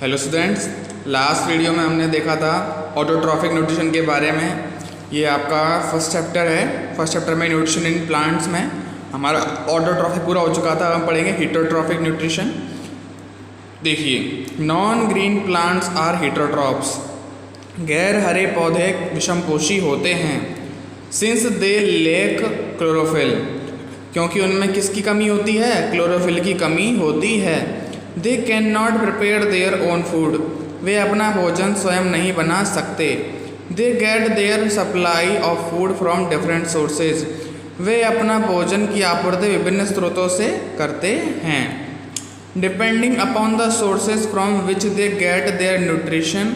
Hello students, last video में हमने देखा था ऑटोट्रॉफिक न्यूट्रिशन के बारे में। ये आपका फर्स्ट चैप्टर है। फर्स्ट चैप्टर में न्यूट्रिशन इन प्लांट्स में हमारा ऑटोट्रॉफिक पूरा हो चुका था। हम पढ़ेंगे हीटरोट्रॉफिक न्यूट्रिशन। देखिए, नॉन ग्रीन प्लांट्स आर हीटरोट्रॉप्स। गैर हरे पौधे विषमपोषी होते हैं। सिंस दे लेक क्लोरोफिल, क्योंकि उनमें किसकी कमी होती है? क्लोरोफिल की कमी होती है। They can not prepare their own food, वे अपना भोजन स्वयं नहीं बना सकते। They get their supply of food from different sources, वे अपना भोजन की आपूर्ति विभिन्न स्रोतों से करते हैं। Depending upon the sources from which they get their nutrition,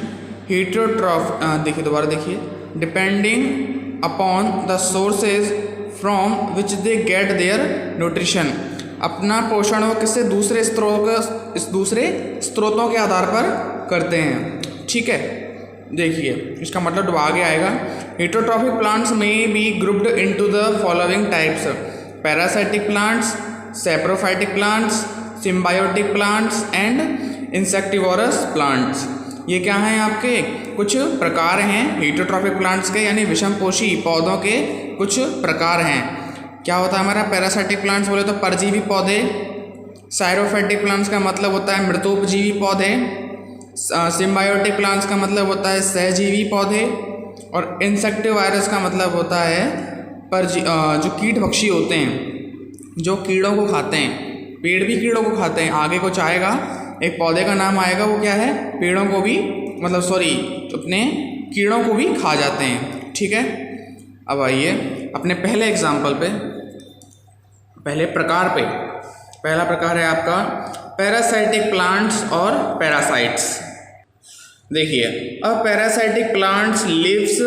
देखिए दोबारा देखिए, depending upon the sources from which they get their nutrition, अपना पोषण वो किससे? दूसरे स्रोतों के आधार पर करते हैं। ठीक है, देखिए इसका मतलब आगे आएगा। हीटरोट्रॉफिक प्लांट्स में be grouped into the following types: parasitic plants, saprophytic plants, symbiotic plants and insectivorous plants. ये क्या हैं? आपके कुछ प्रकार हैं हीटरोट्रॉफिक प्लांट्स के, यानी विषमपोषी पौधों के कुछ प्रकार हैं। क्या होता है हमारा? पैरासाइटिक प्लांट्स बोले तो परजीवी पौधे। साइरोफाइटिक प्लांट्स का मतलब होता है मृतोपजीवी पौधे। सिम्बायोटिक प्लांट्स का मतलब होता है सहजीवी पौधे। और इंसेक्टिवायरस का मतलब होता है जो कीट भक्षी होते हैं, जो कीड़ों को खाते हैं। पेड़ भी कीड़ों को खाते हैं। आगे कुछ आएगा, एक पौधे का नाम आएगा, वो क्या है? पेड़ों को भी अपने कीड़ों को भी खा जाते हैं। ठीक है, अब आइए अपने पहले एग्जाम्पल पे, पहले प्रकार पे। पहला प्रकार है आपका पैरासाइटिक प्लांट्स और पैरासाइट्स। देखिए, अ पैरासाइटिक प्लांट्स लिव्स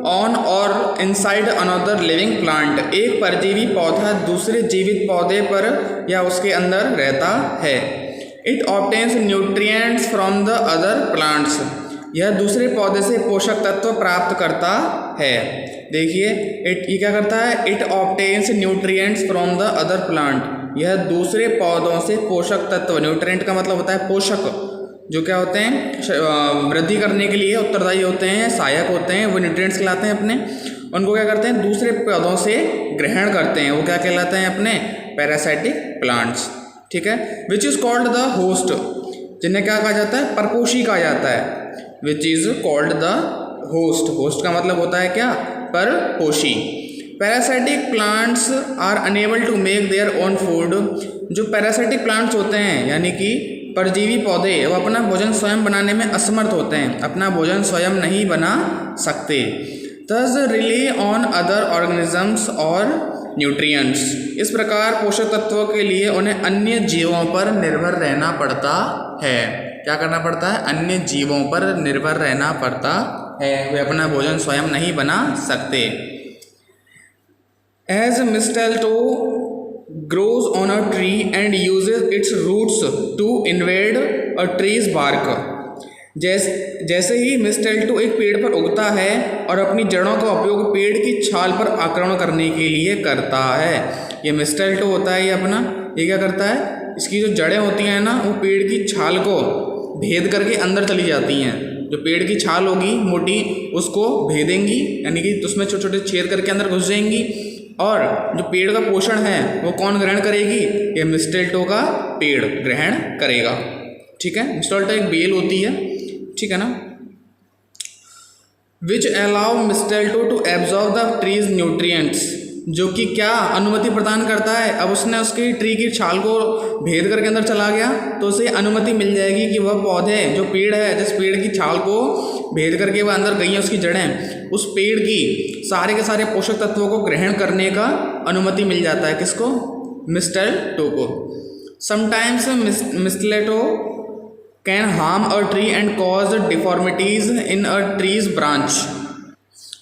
ऑन और इनसाइड अनदर लिविंग प्लांट। एक परजीवी पौधा दूसरे जीवित पौधे पर या उसके अंदर रहता है। It obtains nutrients from the other plants, यह दूसरे पौधे से पोषक तत्व प्राप्त करता है। देखिए, ये क्या करता है? It obtains nutrients from the other plant, यह दूसरे पौधों से पोषक तत्व। न्यूट्रिएंट का मतलब होता है पोषक, जो क्या होते हैं? वृद्धि करने के लिए उत्तरदायी होते हैं, सहायक होते हैं, वो न्यूट्रिएंट्स कहलाते हैं अपने। उनको क्या करते हैं? दूसरे पौधों से ग्रहण करते हैं, वो क्या कहलाते हैं? अपने पैरासाइटिक प्लांट्स। ठीक है, which is called the host, जिन्हें क्या कहा जाता है? परपोषी कहा जाता है। Which is called the host, host का मतलब होता है क्या? परपोषी। Parasitic plants are unable to make their own food. जो पैरासाइटिक प्लांट्स होते हैं, यानी कि परजीवी पौधे, वो अपना भोजन स्वयं बनाने में असमर्थ होते हैं, अपना भोजन स्वयं नहीं बना सकते। Thus rely on other organisms और न्यूट्रिएंट्स। इस प्रकार पोषक तत्वों के लिए उन्हें अन्य जीवों पर निर्भर रहना पड़ता है। क्या करना पड़ता है? अन्य जीवों पर निर्भर रहना पड़ता है, वे अपना भोजन स्वयं नहीं बना सकते। As mistletoe grows on a tree and uses its roots to invade a tree's bark, जैसे ही मिस्टेल्टो एक पेड़ पर उगता है और अपनी जड़ों का उपयोग पेड़ की छाल पर आक्रमण करने के लिए करता है। ये मिस्टेल्टो होता है, ये अपना, ये क्या करता है? इसकी जो जड़ें होती हैं ना, वो पेड़ की छाल को भेद करके अंदर चली जाती हैं। जो पेड़ की छाल होगी मोटी, उसको भेदेंगी, यानी कि उसमें छोटे छोटे छेद करके अंदर घुस जाएंगी। और जो पेड़ का पोषण है वो कौन ग्रहण करेगी? ये मिस्टेल्टो का पेड़ ग्रहण करेगा। ठीक है, मिस्टेल्टो एक बेल होती है, ठीक है ना, which allow mistletoe to absorb the tree's nutrients, जो कि क्या अनुमति प्रदान करता है? अब उसने उसकी ट्री की छाल को भेद करके अंदर चला गया, तो उसे अनुमति मिल जाएगी कि वह पौधे, जो पेड़ है, जिस पेड़ की छाल को भेद करके वह अंदर गई है, उसकी जड़ें, उस पेड़ की सारे के सारे पोषक तत्वों को ग्रहण करने का अनुमति मिल जाता है। किसको? मिस्टेल्टो को। Sometimes mistletoe can harm a tree and cause deformities in a tree's branch.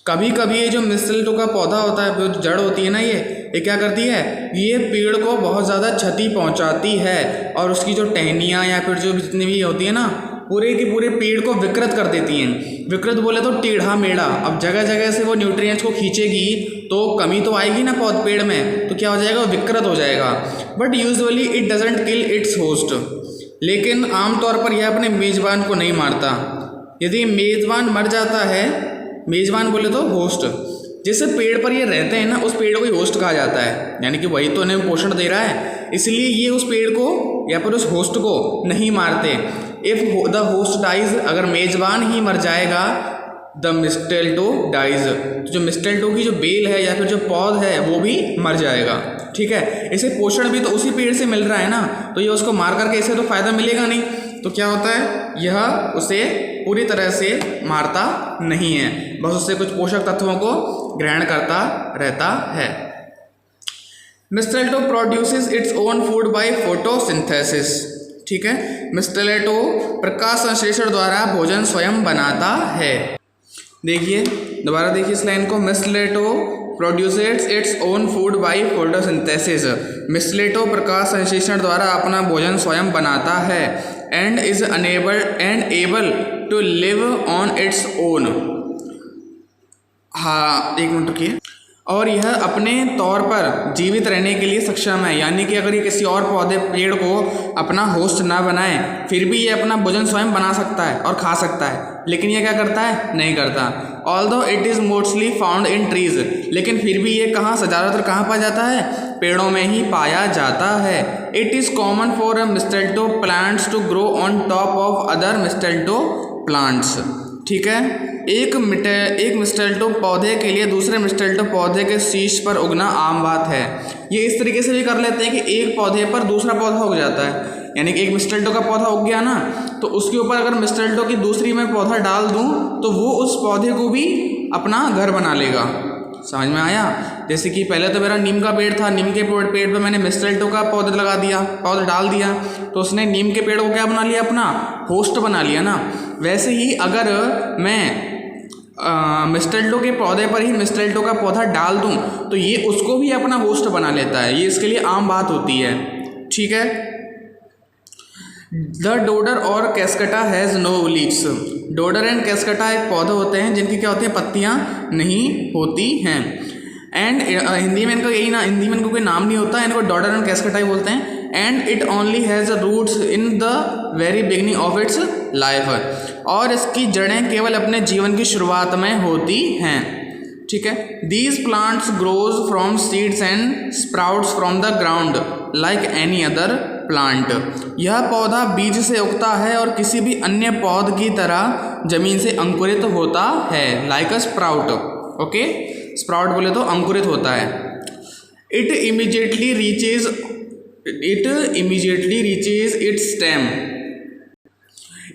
कभी कभी ये जो मिस्टेल्टो का पौधा होता है, जो जड़ होती है ना, ये क्या करती है? ये पेड़ को बहुत ज़्यादा क्षति पहुंचाती है, और उसकी जो टहनियाँ या फिर जो जितनी भी होती है ना, पूरे के पूरे पेड़ को विकृत कर देती हैं। विकृत बोले तो टेढ़ा मेढ़ा। अब जगह जगह से वो न्यूट्रिएंट्स को खींचेगी तो कमी तो आएगी ना पेड़ में, तो क्या हो जाएगा? विकृत हो जाएगा। But usually it doesn't kill it's host, लेकिन आमतौर पर यह अपने मेज़बान को नहीं मारता। यदि मेज़बान मर जाता है, मेज़बान बोले तो होस्ट, जिस पेड़ पर ये रहते हैं ना उस पेड़ को ही होस्ट कहा जाता है, यानी कि वही तो उन्हें पोषण दे रहा है, इसलिए ये उस पेड़ को या फिर उस होस्ट को नहीं मारते। इफ़ द होस्ट डाइज, अगर मेज़बान ही मर जाएगा, द मिस्टेल्टो डाइज, तो जो मिस्टेल्टो की जो बेल है या फिर जो पौध है वो भी मर जाएगा। ठीक है, इसे पोषण भी तो उसी पेड़ से मिल रहा है ना, तो ये उसको मार करके इसे तो फ़ायदा मिलेगा नहीं, तो क्या होता है, यह उसे पूरी तरह से मारता नहीं है, बस उससे कुछ पोषक तत्वों को ग्रहण करता रहता है। Mistletoe produces its own food by photosynthesis. ठीक है, मिस्टेल्टो प्रकाश संश्लेषण द्वारा भोजन स्वयं बनाता है। देखिए, दोबारा देखिए इस लाइन को, mistletoe produces its own food by photosynthesis. Mistletoe प्रकाश संश्लेषण द्वारा अपना भोजन स्वयं बनाता है, and is able to live on its own. हाँ, एक मिनट रुकिए। और यह अपने तौर पर जीवित रहने के लिए सक्षम है, यानी कि अगर ये किसी और पौधे पेड़ को अपना होस्ट ना बनाए फिर भी ये अपना भोजन स्वयं बना सकता है और खा सकता है, लेकिन ये क्या करता है, नहीं करता। Although it is mostly found in trees, लेकिन फिर भी ये कहाँ ज़्यादातर कहाँ पाया जाता है, पेड़ों में ही पाया जाता है। It is common for mistletoe plants to grow on top of other mistletoe plants. ठीक है, एक मिस्टेल्टो पौधे के लिए दूसरे मिस्टेल्टो पौधे के शीर्ष पर उगना आम बात है। ये इस तरीके से भी कर लेते हैं कि एक पौधे पर दूसरा पौधा उग जाता है, यानी कि एक मिस्टेल्टो का पौधा उग गया ना, तो उसके ऊपर अगर मिस्टेल्टो की दूसरी मैं पौधा डाल दूं तो वो उस पौधे को भी अपना घर बना लेगा। समझ में आया? जैसे कि पहले तो मेरा नीम का पेड़ था, नीम के पेड़ पे मैंने मिस्टेल्टो का पौधा लगा दिया, पौधा डाल दिया, तो उसने नीम के पेड़ को क्या बना लिया, अपना होस्ट बना लिया ना। वैसे ही अगर मैं मिस्टेल्टो के पौधे पर ही मिस्टेल्टो का पौधा डाल दूं तो ये उसको भी अपना होस्ट बना लेता है, ये इसके लिए आम बात होती है। ठीक है, द डोडर और cuscuta has no leaves. Dodder and cuscuta एक पौधे होते हैं जिनकी क्या होती है, पत्तियां नहीं होती हैं। एंड हिंदी में इनका यही ना, हिंदी में इनको कोई नाम नहीं होता, इनको डोडर एंड कैस्कटा ही बोलते हैं। And it only has roots in the very beginning of its life, और इसकी जड़ें केवल अपने जीवन की शुरुआत में होती हैं। ठीक है, these plants grows from seeds and sprouts from the ground like any other plant. यह पौधा बीज से उगता है और किसी भी अन्य पौध की तरह जमीन से अंकुरित होता है, लाइक अ स्प्राउट। ओके, स्प्राउट बोले तो अंकुरित होता है। It immediately reaches it's stem.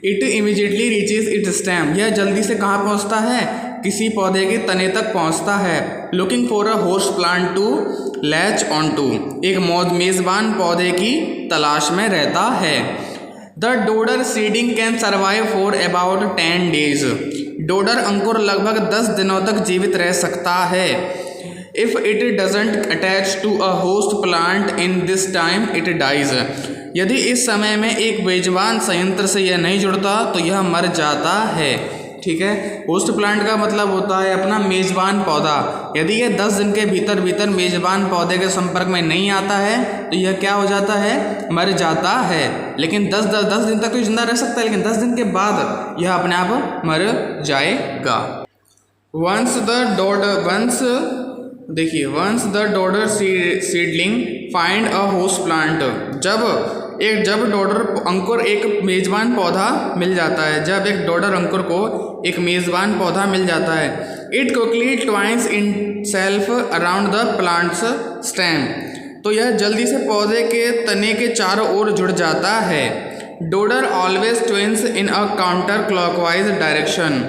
It immediately reaches it's stem, यह जल्दी से कहाँ पहुँचता है, किसी पौधे के तने तक पहुँचता है। Looking for a host plant to latch on to, एक मेज़बान पौधे की तलाश में रहता है। The dodder seeding can survive for about 10 days। Dodder अंकुर लगभग 10 दिनों तक जीवित रह सकता है। If it doesn't attach to a host plant in this time it dies. यदि इस समय में एक मेजबान संयंत्र से यह नहीं जुड़ता तो यह मर जाता है। ठीक है, होस्ट प्लांट का मतलब होता है अपना मेज़बान पौधा। यदि यह 10 दिन के भीतर मेज़बान पौधे के संपर्क में नहीं आता है तो यह क्या हो जाता है, मर जाता है। लेकिन 10 दिन तक तो जिंदा रह सकता है, लेकिन 10 दिन के बाद यह अपने आप मर जाएगा। Once the dodder seedling find a host plant. जब डोडर अंकुर एक मेज़बान पौधा मिल जाता है, जब एक डोडर अंकुर को एक मेज़बान पौधा मिल जाता है, it quickly ट्वाइंस in self around the plants stem, तो यह जल्दी से पौधे के तने के चारों ओर जुड़ जाता है। डोडर ऑलवेज ट्विंस इन अ काउंटर क्लॉकवाइज डायरेक्शन।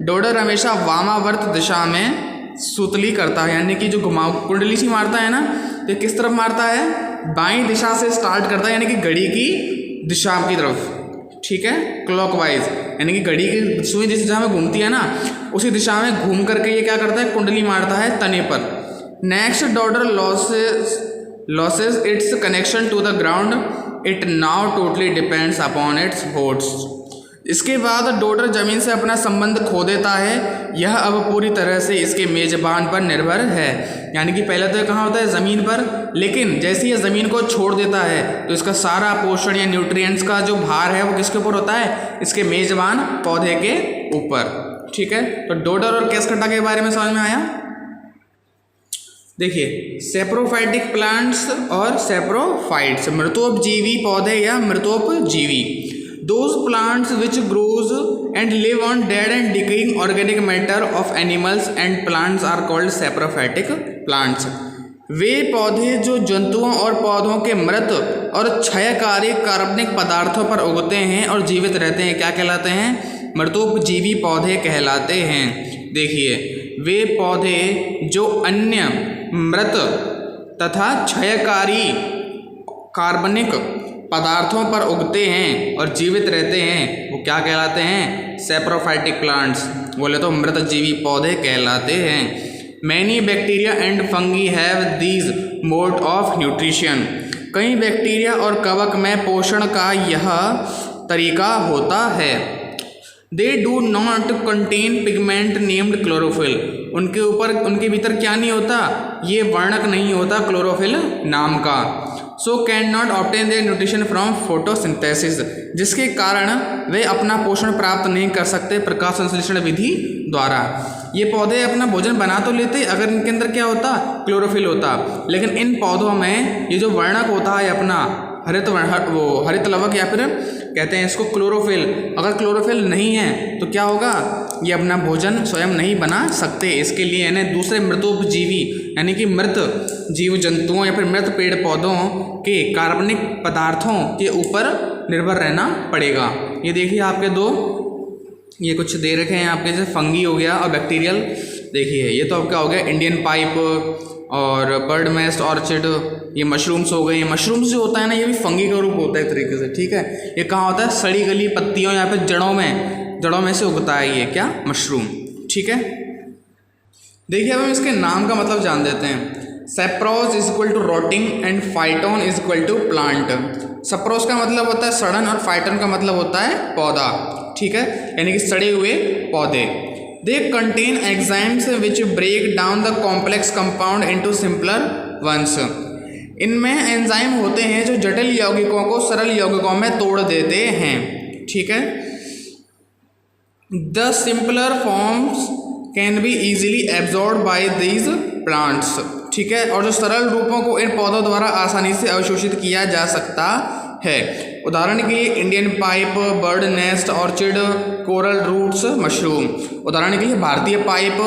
डोडर हमेशा वामावर्त दिशा में सुतली करता है, यानी कि जो घुमाव कुंडली सी मारता है ना, तो किस तरफ मारता है, बाईं दिशा से स्टार्ट करता है, यानी कि घड़ी की दिशा की तरफ। ठीक है, क्लॉकवाइज, यानी कि घड़ी की सुई जिस दिशा में घूमती है ना, उसी दिशा में घूम करके ये क्या करता है, कुंडली मारता है तने पर। Next dodder loses its connection to the ground, it now totally depends upon its host. इसके बाद डोडर जमीन से अपना संबंध खो देता है। यह अब पूरी तरह से इसके मेजबान पर निर्भर है। यानी कि पहले तो कहाँ होता है, ज़मीन पर, लेकिन जैसे ये ज़मीन को छोड़ देता है तो इसका सारा पोषण या न्यूट्रिएंट्स का जो भार है वो किसके ऊपर होता है, इसके मेजबान पौधे के ऊपर। ठीक है, तो डोडर और कैस्केटा के बारे में समझ में आया। देखिए, सेप्रोफाइटिक प्लांट्स और सेप्रोफाइट्स, मृतोपजीवी पौधे या मृतोपजीवी। Those plants which grows and live on dead and decaying organic matter of animals and plants are called saprophytic plants. वे पौधे जो जंतुओं और पौधों के मृत और क्षयकारी कार्बनिक पदार्थों पर उगते हैं और जीवित रहते हैं, क्या कहलाते हैं, मृतोपजीवी पौधे कहलाते हैं। देखिए, वे पौधे जो अन्य मृत तथा क्षयकारी कार्बनिक पदार्थों पर उगते हैं और जीवित रहते हैं वो क्या कहलाते हैं, सेप्रोफाइटिक प्लांट्स, बोले तो मृतजीवी पौधे कहलाते हैं। Many bacteria and fungi have these mode of nutrition. कई बैक्टीरिया और कवक में पोषण का यह तरीका होता है। They do not contain pigment named chlorophyll. उनके भीतर क्या नहीं होता, ये वर्णक नहीं होता क्लोरोफिल नाम का। So can not obtain their nutrition from photosynthesis, जिसके कारण वे अपना पोषण प्राप्त नहीं कर सकते प्रकाश संश्लेषण विधि द्वारा। ये पौधे अपना भोजन बना तो लेते अगर इनके अंदर क्या होता, क्लोरोफिल होता, लेकिन इन पौधों में ये जो वर्णक होता है अपना हरित लवक या फिर कहते हैं इसको क्लोरोफिल, अगर क्लोरोफिल नहीं है तो क्या होगा, ये अपना भोजन स्वयं नहीं बना सकते। इसके लिए इन्हें दूसरे मृतोपजीवी यानी कि मृत जीव जंतुओं या फिर मृत पेड़ पौधों के कार्बनिक पदार्थों के ऊपर निर्भर रहना पड़ेगा। ये देखिए आपके दो ये कुछ दे रखे हैं आपके, जैसे फंगी हो गया और बैक्टीरियल। देखिए ये तो आपका हो गया इंडियन पाइप और बर्ड नेस्ट ऑर्चिड, ये मशरूम्स हो गए। मशरूम्स जो होता है ना, ये भी फंगी का रूप होता है एक तरीके से। ठीक है, ये कहाँ होता है, सड़ी गली पत्तियों या फिर जड़ों में से उगता है ये क्या, मशरूम। ठीक है, देखिए अब हम इसके नाम का मतलब जान देते हैं। Sapros is equal to rotting and phyton is equal to plant. Sapros का मतलब होता है सड़न और फाइटोन का मतलब होता है पौधा। ठीक है, यानी कि सड़े हुए पौधे। They contain enzymes which break down the complex compound into simpler ones. इनमें एंजाइम होते हैं जो जटिल यौगिकों को सरल यौगिकों में तोड़ देते हैं। ठीक है, The simpler forms can be easily absorbed by these plants. ठीक है, और जो सरल रूपों को इन पौधों द्वारा आसानी से अवशोषित किया जा सकता है। उदाहरण के लिए Indian pipe, bird nest orchid, coral roots, mushroom. उदाहरण के लिए भारतीय पाइप,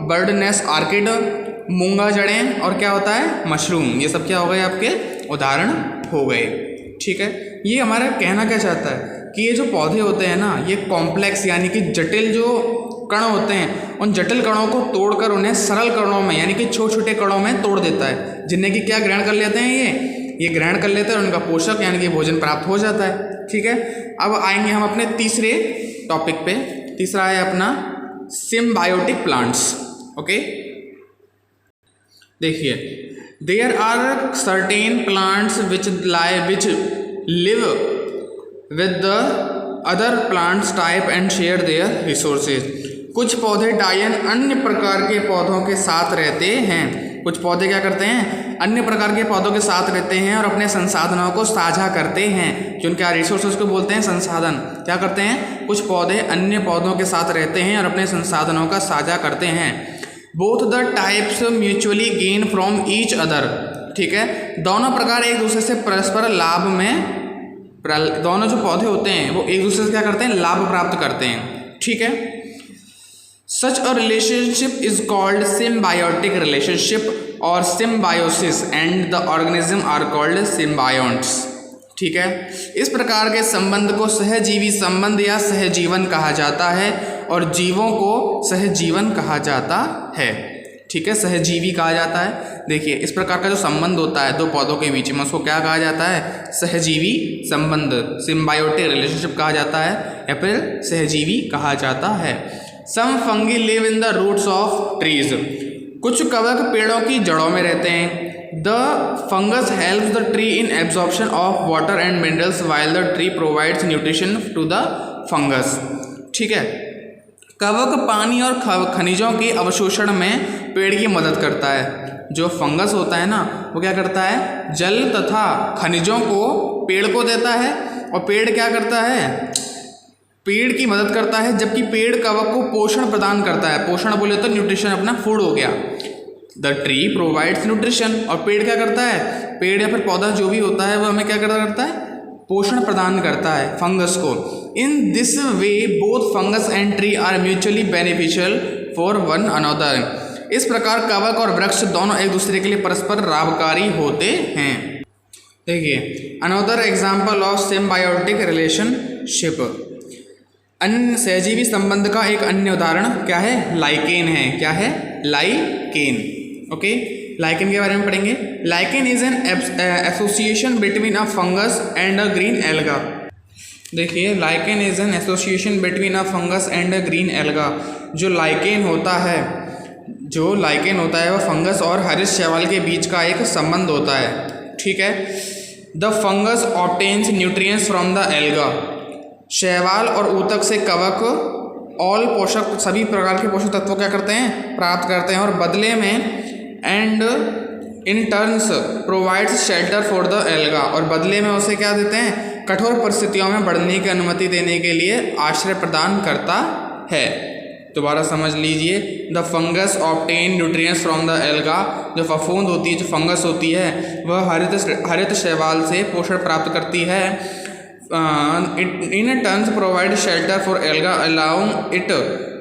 बर्ड नेस्ट ऑर्किड, मूंगा जड़ें और क्या होता है, मशरूम। ये सब क्या हो गए, आपके उदाहरण हो गए। ठीक है, ये हमारा कहना क्या चाहता है कि ये जो पौधे होते हैं ना, ये कॉम्प्लेक्स यानी कि जटिल जो कण होते हैं, उन जटिल कणों को तोड़कर उन्हें सरल कणों में यानी कि छोटे छोटे कणों में तोड़ देता है, जिन्हें कि क्या ग्रहण कर लेते हैं, ये ग्रहण कर लेते हैं और उनका पोषक यानी कि भोजन प्राप्त हो जाता है। ठीक है, अब आएंगे हम अपने तीसरे टॉपिक पे। तीसरा है अपना सिम्बायोटिक प्लांट्स। ओके, देखिए, there are certain plants which live with the other plants type and share their resources. कुछ पौधे डायन अन्य प्रकार के पौधों के साथ रहते हैं। कुछ पौधे क्या करते हैं, अन्य प्रकार के पौधों के साथ रहते हैं और अपने संसाधनों को साझा करते हैं। जो क्या रिसोर्सेज को बोलते हैं, संसाधन। क्या करते हैं, कुछ पौधे अन्य पौधों के साथ रहते हैं और अपने संसाधनों का साझा करते हैं। Both the types mutually gain from each other. ठीक है, दोनों प्रकार एक दूसरे से परस्पर लाभ में, दोनों जो पौधे होते हैं वो एक दूसरे से क्या करते हैं, लाभ प्राप्त करते हैं। ठीक है, Such a relationship is called symbiotic relationship or symbiosis and the organism are called symbionts. ठीक है, इस प्रकार के संबंध को सहजीवी संबंध या सहजीवन कहा जाता है और जीवों को सहजीवन कहा जाता है। ठीक है, सहजीवी कहा जाता है। देखिए, इस प्रकार का जो संबंध होता है दो पौधों के बीच में, उसको क्या कहा जाता है, सहजीवी संबंध, सिम्बायोटिक रिलेशनशिप कहा जाता है या फिर सहजीवी कहा जाता है। Some fungi live in the roots of trees. कुछ कवक पेड़ों की जड़ों में रहते हैं। The fungus helps the tree in absorption of water and minerals while the tree provides nutrition to the fungus. ठीक है, कवक पानी और खनिजों के अवशोषण में पेड़ की मदद करता है। जो फंगस होता है ना वो क्या करता है, जल तथा खनिजों को पेड़ को देता है, और पेड़ क्या करता है, पेड़ की मदद करता है, जबकि पेड़ कवक को पोषण प्रदान करता है। पोषण बोले तो न्यूट्रिशन, अपना फूड हो गया। द ट्री प्रोवाइड्स न्यूट्रिशन, और पेड़ क्या करता है, पेड़ या फिर पौधा जो भी होता है वो हमें क्या करता है, पोषण प्रदान करता है फंगस को। In this way both fungus and tree are mutually beneficial for one another. इस प्रकार कवक और वृक्ष दोनों एक दूसरे के लिए परस्पर लाभकारी होते हैं। देखिए, another example of symbiotic relationship, अन्य सहजीवी संबंध का एक अन्य उदाहरण क्या है, लाइकेन है। क्या है, लाइकेन। ओके, लाइकेन के बारे में पढ़ेंगे। Lichen is an association between a fungus and a green alga. देखिए, lichen is an association between a fungus and a green alga. जो लाइकेन होता है वह फंगस और हरित शैवाल के बीच का एक संबंध होता है। ठीक है, the fungus obtains nutrients from the alga. शैवाल और ऊतक से कवक ऑल पोषक, सभी प्रकार के पोषक तत्वों क्या करते हैं, प्राप्त करते हैं, और बदले में and in turns provides shelter for the alga, और बदले में उसे क्या देते हैं, कठोर परिस्थितियों में बढ़ने की अनुमति देने के लिए आश्रय प्रदान करता है। दोबारा समझ लीजिए, the fungus obtain nutrients from the alga. जो फफूंद होती है, जो फंगस होती है, वह हरित शैवाल से पोषण प्राप्त करती है। In turns provide shelter for alga allowing it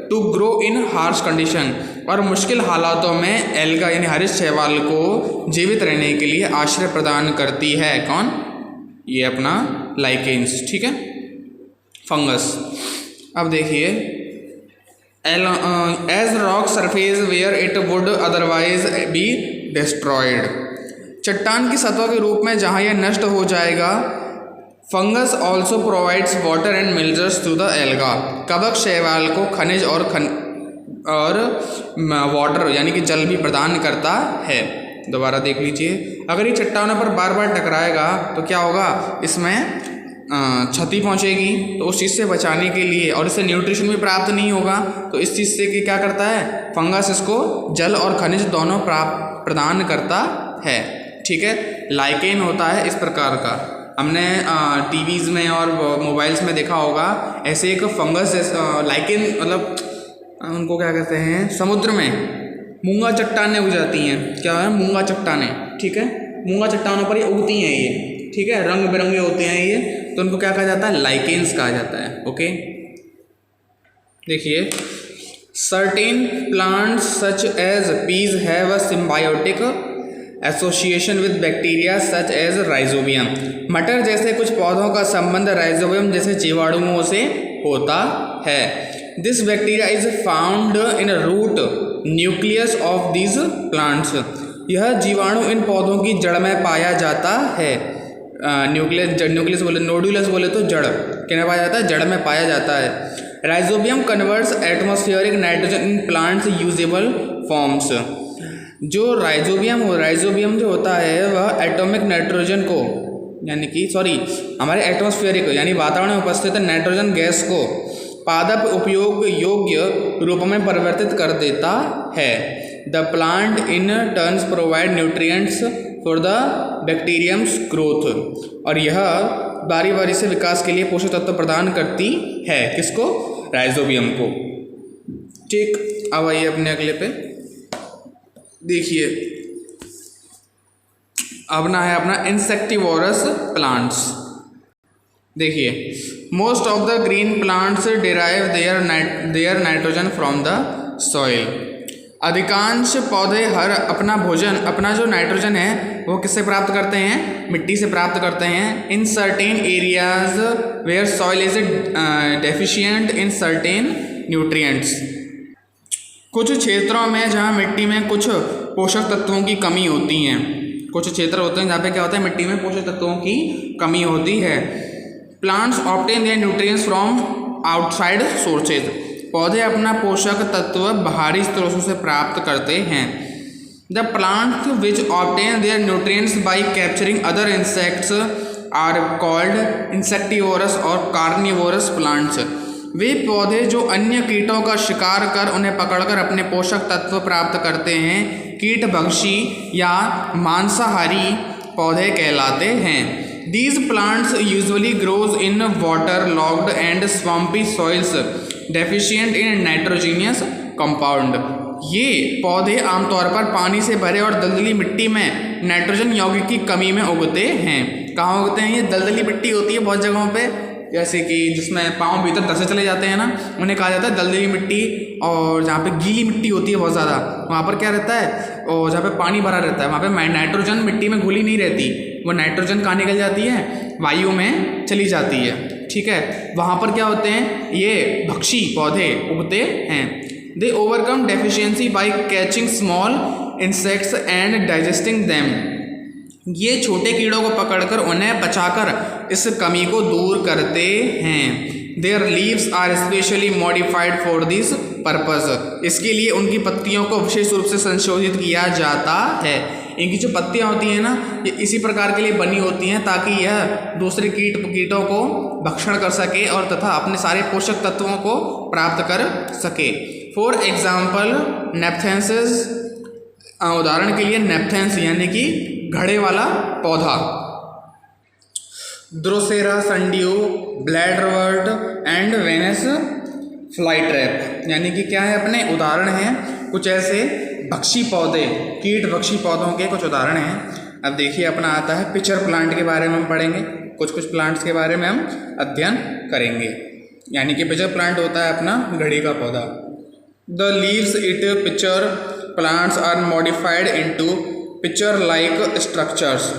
to grow in harsh condition, और मुश्किल हालातों में एल्गा यानी हरित शैवाल को जीवित रहने के लिए आश्रय प्रदान करती है। कौन, ये अपना लाइकेन्स। ठीक है, फंगस। अब देखिए, as rock surface where it would otherwise be destroyed. चट्टान की सतह के रूप में जहाँ यह नष्ट हो जाएगा। Fungus also provides water and minerals to the alga. कवक शैवाल को खनिज और वाटर यानी कि जल भी प्रदान करता है। दोबारा देख लीजिए, अगर ये चट्टानों पर बार बार टकराएगा तो क्या होगा, इसमें क्षति पहुंचेगी। तो उस चीज़ से बचाने के लिए, और इससे न्यूट्रिशन भी प्राप्त नहीं होगा, तो इस चीज़ से क्या करता है, फंगस इसको जल और खनिज दोनों प्रदान करता है। ठीक है, लाइकेन होता है इस प्रकार का। हमने टीवीज़ में और मोबाइल्स में देखा होगा, ऐसे एक फंगस लाइकेन, मतलब उनको क्या कहते हैं, समुद्र में मूंगा चट्टानें उग जाती हैं। क्या है, मूंगा चट्टानें। ठीक है, मूंगा चट्टानों पर ये उगती हैं ये। ठीक है, रंग बिरंगे होते हैं ये, तो उनको क्या कहा जाता है, लाइकेन्स कहा जाता है। ओके, देखिए, certain plants such as peas have a symbiotic association with bacteria such as rhizobium. मटर जैसे कुछ पौधों का संबंध राइजोबियम जैसे जीवाणुओं से होता है। This bacteria is found in root nucleus of these plants. यह जीवाणु इन पौधों की जड़ में पाया जाता है। न्यूक्लियस बोले, नोडुलस बोले तो जड़, क्या पाया जाता है, जड़ में पाया जाता है। Rhizobium converts atmospheric nitrogen in plants usable forms. जो राइजोबियम जो होता है वह एटॉमिक नाइट्रोजन को, यानी कि हमारे एटमॉस्फेरिक यानी वातावरण में उपस्थित नाइट्रोजन गैस को पादप उपयोग योग्य रूप में परिवर्तित कर देता है। The plant in turns provide nutrients for the bacterium's growth. और यह बारी बारी से विकास के लिए पोषक तत्व प्रदान करती है। किसको, राइजोबियम को। ठीक, अब आइए अपने अगले पे। देखिए, अपना है अपना इंसेक्टिवोरस प्लांट्स। देखिए, most of the green plants derive their nitrogen from the soil. अधिकांश पौधे अपना भोजन, अपना जो नाइट्रोजन है वो किससे प्राप्त करते हैं, मिट्टी से प्राप्त करते हैं। In certain areas where soil is deficient in certain nutrients. कुछ क्षेत्रों में जहाँ मिट्टी में कुछ पोषक तत्वों की कमी होती हैं। कुछ क्षेत्र होते हैं जहाँ पे क्या होता है, मिट्टी में पोषक तत्वों की कमी होती है। Plants obtain their nutrients from outside sources. पौधे अपना पोषक तत्व बाहरी स्रोतों से प्राप्त करते हैं। The plant which obtain their nutrients by capturing other insects are called insectivorous और कार्निवोरस प्लांट्स। वे पौधे जो अन्य कीटों का शिकार कर उन्हें पकड़कर अपने पोषक तत्व प्राप्त करते हैं कीटभक्षी या मांसाहारी पौधे कहलाते हैं। These plants usually grows in water-logged and swampy soils deficient in nitrogenous compound। ये पौधे आमतौर पर पानी से भरे और दलदली मिट्टी में नाइट्रोजन यौगिक की कमी में उगते हैं। कहाँ उगते हैं? ये दलदली मिट्टी होती है बहुत जगहों पे, जैसे कि जिसमें पाँव भीतर धंसे चले जाते हैं ना, उन्हें कहा जाता है दलदली मिट्टी। और जहाँ पे गीली मिट्टी होती है बहुत ज़्यादा, वहाँ पर क्या रहता है, और जहाँ पे पानी भरा रहता है वहाँ पे नाइट्रोजन मिट्टी में घुली नहीं रहती, वो नाइट्रोजन कहाँ निकल जाती है, वायु में चली जाती है। ठीक है, वहाँ पर क्या होते हैं, ये भक्षी पौधे उगते हैं। They overcome deficiency by catching small insects and digesting them. ये छोटे कीड़ों को पकड़कर उन्हें बचाकर इस कमी को दूर करते हैं। Their leaves are specially modified for this purpose. इसके लिए उनकी पत्तियों को विशेष रूप से संशोधित किया जाता है। इनकी जो पत्तियां होती हैं ना, ये इसी प्रकार के लिए बनी होती हैं ताकि यह दूसरे कीटों को भक्षण कर सके और तथा अपने सारे पोषक तत्वों को प्राप्त कर सके। फॉर एग्जाम्पल नेपथेंसिस, उदाहरण के लिए नेपथेंस यानी कि घड़े वाला पौधा, द्रोसेरा संडियो, ब्लैडरवर्ट एंड वेनस फ्लाई ट्रैप, यानी कि क्या है, अपने उदाहरण हैं कुछ ऐसे भक्षी पौधे, कीट भक्षी पौधों के कुछ उदाहरण हैं। अब देखिए अपना आता है पिचर प्लांट के बारे में हम पढ़ेंगे, कुछ प्लांट्स के बारे में हम अध्ययन करेंगे। यानी कि पिचर प्लांट होता है अपना घड़ी का पौधा। The leaves it pitcher plants are modified into pitcher like structures.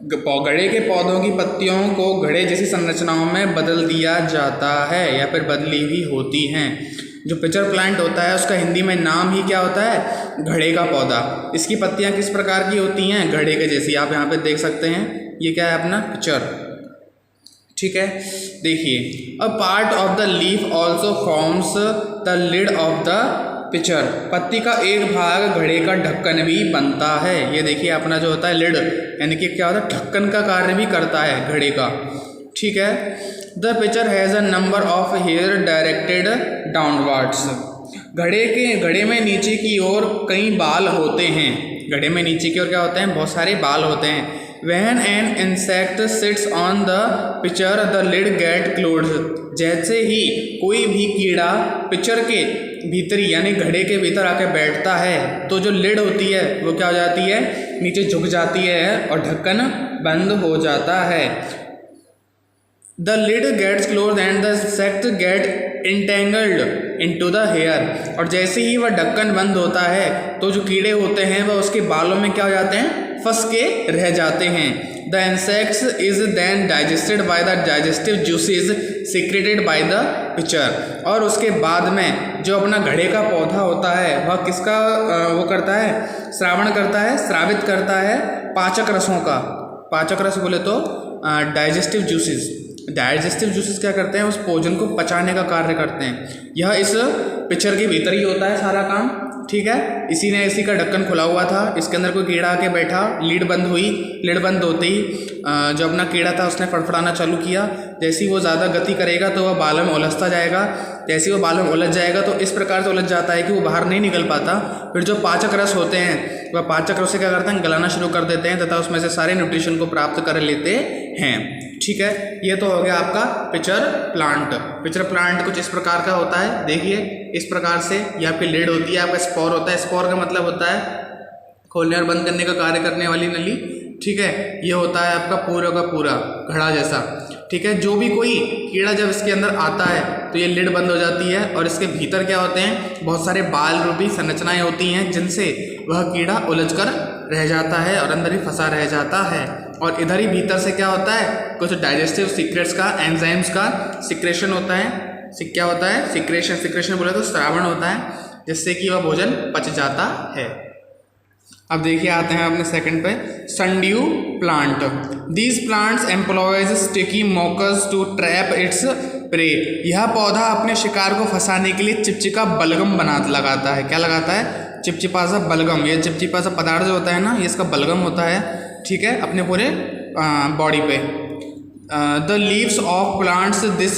घड़े के पौधों की पत्तियों को घड़े जैसी संरचनाओं में बदल दिया जाता है या फिर बदली हुई होती हैं। जो पिचर प्लांट होता है उसका हिंदी में नाम ही क्या होता है, घड़े का पौधा। इसकी पत्तियां किस प्रकार की होती हैं, घड़े के जैसी। आप यहाँ पे देख सकते हैं, ये क्या है अपना पिचर। ठीक है, देखिए a part of the leaf also forms the lid of the pitcher. पत्ती का एक भाग घड़े का ढक्कन भी बनता है। ये देखिए अपना जो होता है लिड, यानी कि क्या होता है, ढक्कन का कार्य भी करता है घड़े का। ठीक है, the pitcher has a number of hair directed downwards. घड़े में नीचे की ओर कई बाल होते हैं। घड़े में नीचे की ओर क्या होते हैं, बहुत सारे बाल होते हैं। When an insect sits on the pitcher, the lid get closed। जैसे ही कोई भी कीड़ा पिचर के भीतरी यानी घड़े के भीतर आके बैठता है तो जो लिड होती है वो क्या हो जाती है, नीचे झुक जाती है और ढक्कन बंद हो जाता है। The lid gets closed and the insect get entangled into the hair। और जैसे ही वह ढक्कन बंद होता है तो जो कीड़े होते हैं वह उसके बालों में क्या हो जाते हैं, फंस के रह जाते हैं। The insects is then digested by the digestive juices secreted by the pitcher। और उसके बाद में जो अपना घड़े का पौधा होता है वह किसका वो करता है, श्रावण करता है, स्रावित करता है पाचक रसों का। पाचक रस बोले तो डाइजेस्टिव जूसेस। डाइजेस्टिव जूसेस क्या करते हैं, उस भोजन को पचाने का कार्य करते हैं। यह इस पिक्चर के भीतर ही होता है सारा काम। ठीक है, इसी का ढक्कन खुला हुआ था, इसके अंदर कोई कीड़ा आके बैठा, लीड बंद हुई। लीड बंद होते ही जो अपना कीड़ा था उसने फड़फड़ाना चालू किया। जैसे ही वो ज़्यादा गति करेगा तो वह बालों में उलझता जाएगा। जैसे ही वो बालों में उलझ जाएगा तो इस प्रकार से उलझ जाता है कि वो बाहर नहीं निकल पाता। फिर जो पाचक रस होते हैं वह पाचक रस से क्या करते हैं, गलाना शुरू कर देते हैं तथा उसमें से सारे न्यूट्रिशन को प्राप्त कर लेते हैं। ठीक है, ये तो हो गया आपका पिचर प्लांट। पिचर प्लांट कुछ इस प्रकार का होता है, देखिए इस प्रकार से। ये आपकी लिड होती है, आपका स्पोर होता है। स्पोर का मतलब होता है खोलने और बंद करने का कार्य करने वाली नली। ठीक है, ये होता है आपका पूरा का पूरा घड़ा जैसा। ठीक है, जो भी कोई कीड़ा जब इसके अंदर आता है तो ये लिड बंद हो जाती है और इसके भीतर क्या होते हैं, बहुत सारे बाल रूपी संरचनाएं होती हैं जिनसे वह कीड़ा उलझकर रह जाता है और अंदर ही फंसा रह जाता है। और इधर ही भीतर से क्या होता है, कुछ डाइजेस्टिव सीक्रेट्स का, एंजाइम्स का सिक्रेशन होता है। क्या होता है, सिक्रेशन बोले तो श्रावण होता है, जिससे कि वह भोजन पच जाता है। अब देखिए आते हैं अपने सेकंड पे, sundew plant. These plants employs sticky mucus to trap its prey. यह पौधा अपने शिकार को फंसाने के लिए चिपचिपा बलगम लगाता है। क्या लगाता है, चिपचिपा सा बलगम। ये चिपचिपा सा पदार्थ जो होता है ना, ये इसका बलगम होता है। ठीक है, अपने पूरे बॉडी पे। the leaves of plants this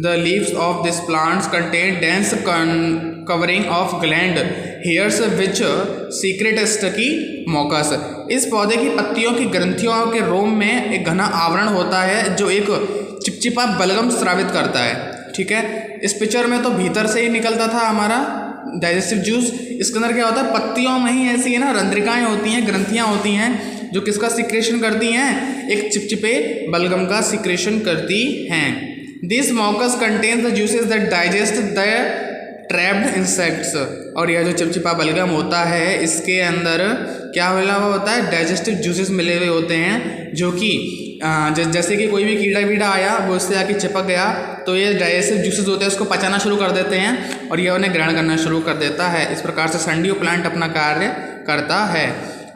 the leaves of this plants contain dense covering of gland hairs which secret sticky mucus. इस पौधे की पत्तियों की ग्रंथियों के रोम में एक घना आवरण होता है जो एक चिपचिपा बलगम स्रावित करता है। ठीक है, इस पिक्चर में तो भीतर से ही निकलता था हमारा डाइजेस्टिव जूस। इसके अंदर क्या होता है, पत्तियों में ही ऐसी है ना रंध्रिकाएँ होती हैं, ग्रंथियाँ होती हैं जो किसका सिक्रेशन करती हैं, एक चिपचिपे बलगम का सिक्रेशन करती हैं। This mucus contains the juices that digest the trapped insects. और यह जो चिपचिपा बलगम होता है इसके अंदर क्या मिला हुआ होता है, डाइजेस्टिव जूसेस मिले हुए होते हैं जो कि जैसे कि कोई भी कीड़ा वीड़ा आया वो उससे आके चिपक गया तो ये डाइजेस्टिव जूसेस होते हैं उसको पचाना शुरू कर देते हैं और यह उन्हें ग्रहण करना शुरू कर देता है। इस प्रकार से संडियो प्लांट अपना कार्य करता है।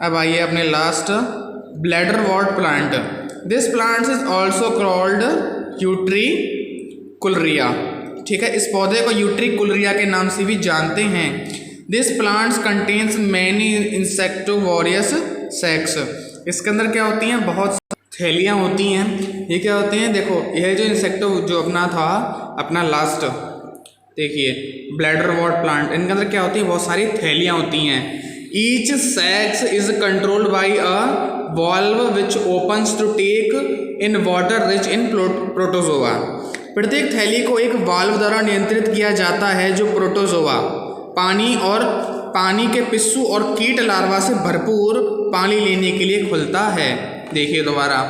अब आइए अपने last bladderwort plant. This plant is also called Utricularia. ठीक है, इस पौधे को यूट्रिकुलरिया के नाम से भी जानते हैं। This plants contains many insectivorous sacs. इसके अंदर क्या होती हैं, बहुत थैलियाँ होती हैं। ये क्या होती हैं, देखो यह जो इंसेक्टो जो अपना था अपना लास्ट, देखिए ब्लैडर वॉर्ट प्लांट, इनके अंदर क्या होती है, बहुत सारी थैलियाँ होती हैं। Each sac is controlled by a valve which opens to take in water rich in protozoa. प्रत्येक थैली को एक वाल्व द्वारा नियंत्रित किया जाता है जो प्रोटोजोआ पानी के पिस्सू और कीट लार्वा से भरपूर पानी लेने के लिए खुलता है। देखिए दोबारा,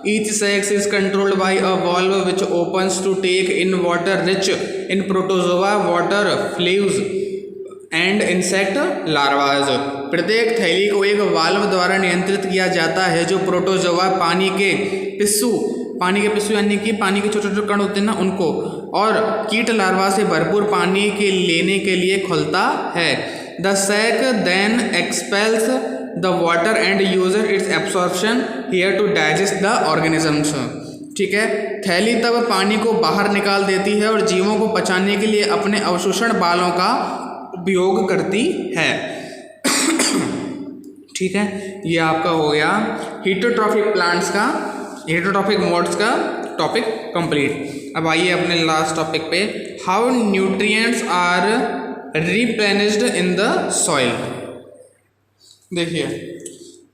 each sac is controlled by a valve which opens to take in water rich in protozoa water fleas and insect larvas. प्रत्येक थैली को एक वाल्व द्वारा नियंत्रित किया जाता है जो प्रोटोजोआ पानी के पिस्सू यानी कि पानी के छोटे छोटे कण होते हैं ना उनको, और कीट लार्वा से भरपूर पानी के लेने के लिए खुलता है। The sac then expels the water and uses its absorption here to digest the organisms. ठीक है, थैली तब पानी को बाहर निकाल देती है और जीवों को पचाने के लिए अपने अवशोषण बालों का उपयोग करती है। ठीक है, ये आपका हो गया हेटरोट्रॉफिक मोड्स का टॉपिक कंप्लीट। अब आइए अपने लास्ट टॉपिक पे, how nutrients are replenished in the soil. देखिए,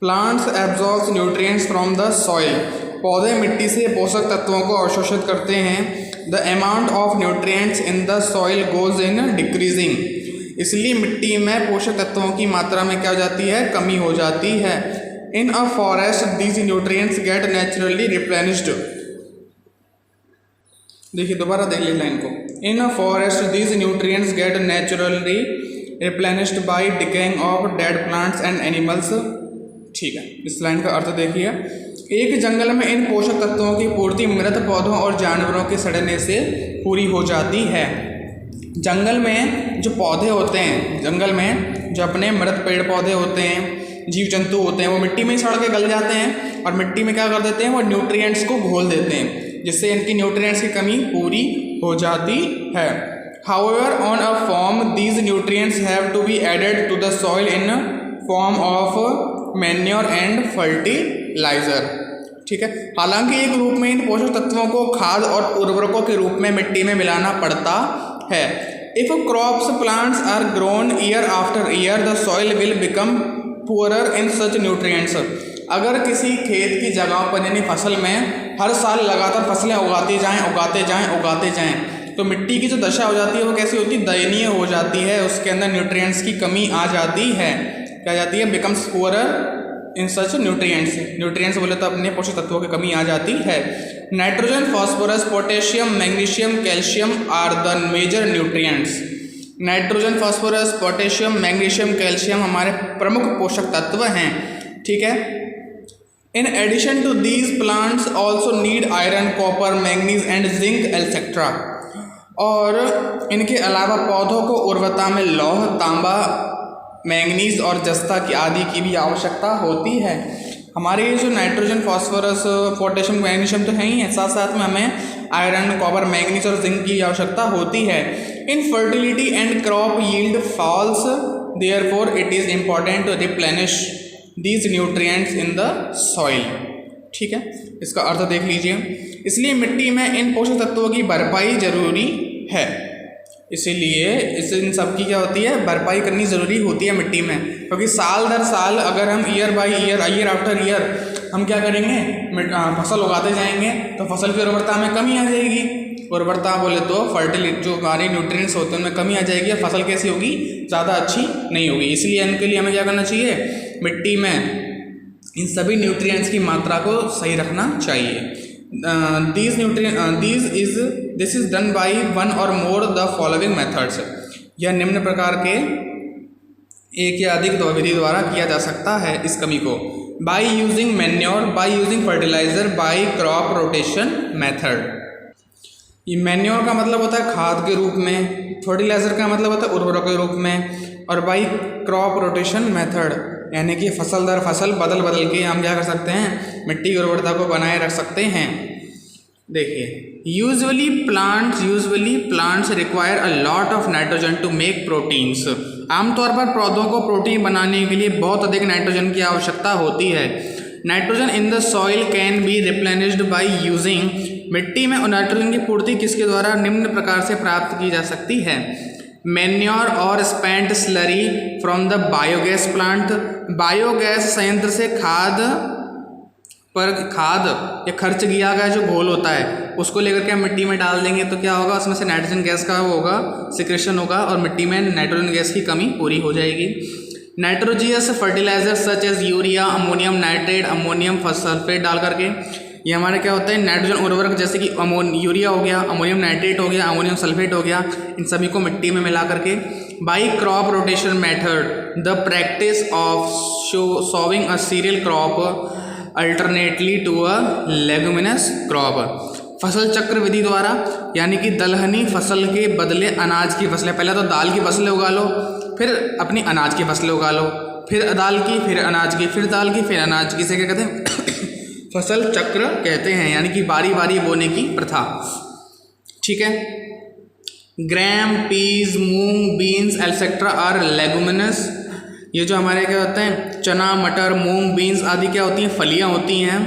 plants absorbs nutrients from the soil. पौधे मिट्टी से पोषक तत्वों को अवशोषित करते हैं। The amount of nutrients in the soil goes in decreasing. इसलिए मिट्टी में पोषक तत्वों की मात्रा में क्या हो जाती है, कमी हो जाती है। In a forest these nutrients get naturally replenished. देखिए दोबारा देख लीजिए लाइन को, in a forest these nutrients get naturally replenished by decaying of dead plants and animals. ठीक है, इस लाइन का अर्थ देखिए, एक जंगल में इन पोषक तत्वों की पूर्ति मृत पौधों और जानवरों के सड़ने से पूरी हो जाती है। जंगल में जो पौधे होते हैं, जंगल में जो अपने मृत पेड़ पौधे होते हैं, जीव जंतु होते हैं, वो मिट्टी में ही सड़ के गल जाते हैं और मिट्टी में क्या कर देते हैं, वो न्यूट्रिएंट्स को घोल देते हैं जिससे इनकी न्यूट्रिएंट्स की कमी पूरी हो जाती है। However on a farm these nutrients have to be added to the soil in form of manure and fertiliser. ठीक है, हालांकि एक रूप में इन पोषक तत्वों को खाद और उर्वरकों के रूप में मिट्टी में मिलाना पड़ता है। If crops plants are grown year after year the soil will become poorer in such nutrients. अगर किसी खेत की जगह पर यानी फसल में हर साल लगातार फसलें उगाते जाएं तो मिट्टी की जो दशा हो जाती है वो कैसी होती है, दयनीय हो जाती है। उसके अंदर न्यूट्रिएंट्स की कमी आ जाती है। क्या जाती है, becomes poorer in such nutrients बोले तो अपने पोषक तत्वों की कमी आ जाती है। Nitrogen, phosphorus, potassium, magnesium, calcium are the major nutrients. Nitrogen, phosphorus, potassium, magnesium, calcium हमारे प्रमुख पोषक तत्व हैं। ठीक है, in addition to these plants also need iron, copper, manganese and zinc etcetera. और इनके अलावा पौधों को उर्वरता में लौह, तांबा, मैंगनीज और जस्ता की आदि की भी आवश्यकता होती है। हमारे ये जो नाइट्रोजन, फास्फोरस, पोटेशियम, मैग्नीशियम तो है ही है, साथ साथ में हमें आयरन, कॉपर, मैंगनीज और जिंक की आवश्यकता होती है। In fertility and crop yield falls, therefore it is important to replenish these nutrients in the soil. ठीक है, इसका अर्थ देख लीजिए। इसलिए मिट्टी में इन पोषक तत्वों की भरपाई जरूरी है, इसीलिए इन सब की क्या होती है, भरपाई करनी ज़रूरी होती है मिट्टी में, क्योंकि साल दर साल अगर हम year by year after year हम क्या करेंगे, फसल उगाते जाएंगे तो फसल की उर्वरता में कमी आ जाएगी। उर्वरता बोले तो फर्टिलिटी, जो हमारे न्यूट्रिएंट्स होते हैं उनमें कमी आ जाएगी, फसल कैसी होगी, ज़्यादा अच्छी नहीं होगी। इसलिए इनके लिए हमें क्या करना चाहिए, मिट्टी में इन सभी न्यूट्रिएंट्स की मात्रा को सही रखना चाहिए। This is done by one और मोर द फॉलोइंग मेथड्स। यह निम्न प्रकार के एक या अधिक विधि द्वारा किया जा सकता है इस कमी को। By using manure, by using fertiliser, by crop rotation method. ये मैन्योर का मतलब होता है खाद के रूप में, फर्टिलाइजर का मतलब होता है उर्वरक के रूप में, और बाई क्रॉप रोटेशन मेथड यानी कि फसल दर फसल बदल बदल के हम क्या कर सकते हैं, मिट्टी की उर्वरता को बनाए रख सकते हैं। देखिए, usually plants require a lot of nitrogen to make proteins. आमतौर पर पौधों को प्रोटीन बनाने के लिए बहुत अधिक नाइट्रोजन की आवश्यकता होती है। Nitrogen in the soil can be replenished by using. मिट्टी में नाइट्रोजन की पूर्ति किसके द्वारा निम्न प्रकार से प्राप्त की जा सकती है, मैन्योर और spent slurry from the biogas plant. Biogas संयंत्र से खाद या खर्च किया गया जो घोल होता है उसको लेकर के हम मिट्टी में डाल देंगे तो क्या होगा, उसमें से नाइट्रोजन गैस का वो होगा, सिक्रेशन होगा और मिट्टी में नाइट्रोजन गैस की कमी पूरी हो जाएगी। Nitrogenous fertiliser such as urea, ammonium nitrate, ammonium sulphate डाल करके, ये हमारे क्या होता है, नाइट्रोजन उर्वरक जैसे कि यूरिया हो गया, अमोनियम नाइट्रेट हो गया, अमोनियम सल्फेट हो गया, इन सभी को मिट्टी में मिला करके। By crop rotation method, the practice of sowing a cereal crop alternately to a leguminous crop. फसल चक्र विधि द्वारा यानी कि दलहनी फसल के बदले अनाज की फसलें, पहले तो दाल की फसलें उगा लो, फिर अपनी अनाज की फसलें उगा लो, फिर दाल की, फिर अनाज की, फिर दाल की, फिर अनाज की, इसे क्या कहते हैं, फसल चक्र कहते हैं, यानी कि बारी बारी बोने की प्रथा। ठीक है, gram, peas, moong, beans etcetera are leguminous. ये जो हमारे क्या होते हैं, चना, मटर, मूंग, बीन्स आदि क्या होती हैं, फलियां होती हैं।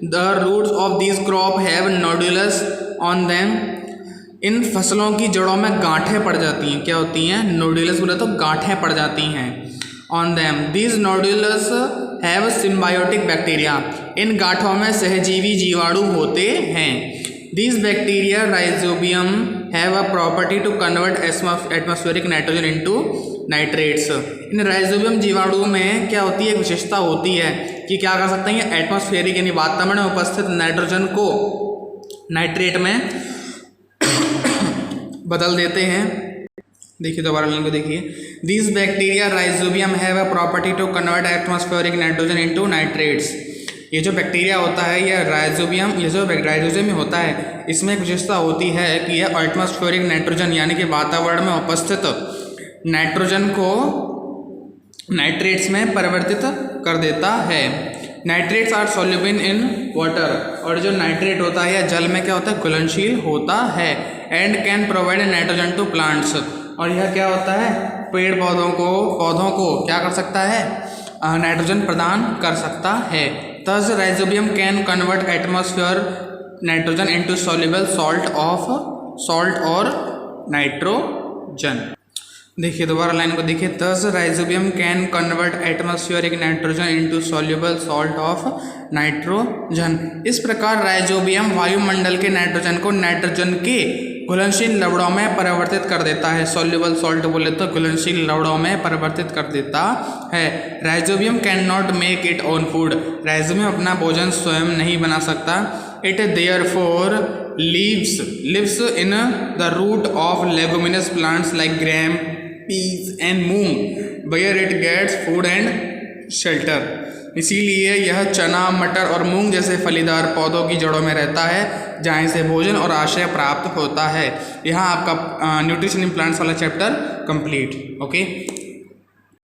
The roots of these crop have nodules on them. इन फसलों की जड़ों में गांठें पड़ जाती हैं, क्या होती हैं, नोडुलस बोले तो गांठें पड़ जाती हैं, on them. These nodules have symbiotic bacteria. इन गांठों में सहजीवी जीवाणु होते हैं। These bacteria rhizobium have a property to convert atmospheric nitrogen into nitrates. इन राइजोबियम जीवाणुओं में क्या होती है, एक विशेषता होती है कि क्या कर सकते हैं, एटमॉस्फेरिक यानी वातावरण में उपस्थित नाइट्रोजन को नाइट्रेट में बदल देते हैं। देखिए दोबारा लाइन को देखिए, these bacteria rhizobium have a property to convert atmospheric nitrogen into nitrates. ये जो बैक्टीरिया होता है, यह राइजोबियम, ये जो राइजोबियम में होता है, इसमें एक विशेषता होती है कि यह एटमॉस्फेरिक नाइट्रोजन यानी कि वातावरण में उपस्थित नाइट्रोजन को नाइट्रेट्स में परिवर्तित कर देता है। Nitrates are soluble in water, और जो नाइट्रेट होता है यह जल में क्या होता है, घुलनशील होता है। And can provide nitrogen to plants, और यह क्या होता है, पेड़ पौधों को क्या कर सकता है, नाइट्रोजन प्रदान कर सकता है। Thus rhizobium can convert atmosphere nitrogen into soluble salt और नाइट्रोजन। देखिए दोबारा लाइन को देखिए, Thus rhizobium can convert atmospheric nitrogen into soluble salt of nitrogen. इस प्रकार राइजोबियम वायुमंडल के नाइट्रोजन को नाइट्रोजन के घुलनशील लवणों में परिवर्तित कर देता है। सॉल्युबल सॉल्ट बोले तो घुलनशील लवणों में परिवर्तित कर देता है। Rhizobium can not make it own food, rhizobium अपना भोजन स्वयं नहीं बना सकता। It therefore lives in the root of leguminous plants like gram, peas and moong where it gets food and shelter. इसीलिए यह चना, मटर और मूंग जैसे फलीदार पौधों की जड़ों में रहता है, जहाँ इसे भोजन और आश्रय प्राप्त होता है। यहाँ आपका न्यूट्रिशन इन प्लांट्स वाला चैप्टर कंप्लीट। ओके।